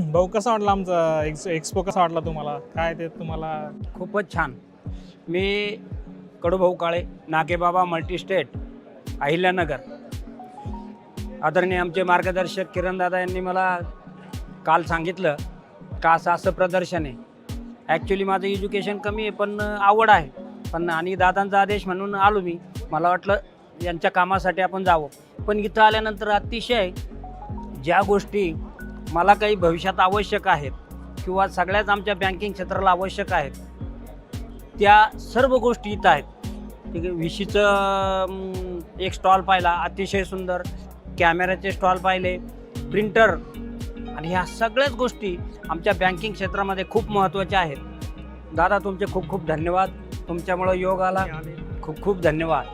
भाऊ कसा वाटला आमचा एक्सपो कसा वाटला तुम्हाला? काय ते तुम्हाला? खूपच छान. मी कडूभाऊ काळे, नाकेबाबा मल्टीस्टेट, अहिल्यानगर. आदरणीय आमचे मार्गदर्शक किरणदादा यांनी मला काल सांगितलं का असं असं प्रदर्शन आहे. ॲक्च्युली माझं एज्युकेशन कमी आहे पण आवड आहे. पण आणि दादांचा आदेश म्हणून आलो मी. मला वाटलं यांच्या कामासाठी आपण जावं. पण इथं आल्यानंतर अतिशय ज्या गोष्टी मला काही भविष्यात आवश्यक आहेत किंवा सगळ्याच आमच्या बँकिंग क्षेत्राला आवश्यक आहेत त्या सर्व गोष्टी इथं आहेत. ठीक आहे. विशीचं एक स्टॉल पाहिला, अतिशय सुंदर. कॅमेऱ्याचे स्टॉल पाहिले, प्रिंटर, आणि ह्या सगळ्याच गोष्टी आमच्या बँकिंग क्षेत्रामध्ये खूप महत्त्वाच्या आहेत. दादा तुमचे खूप खूप धन्यवाद. तुमच्यामुळं योग आला. खूप खूप धन्यवाद.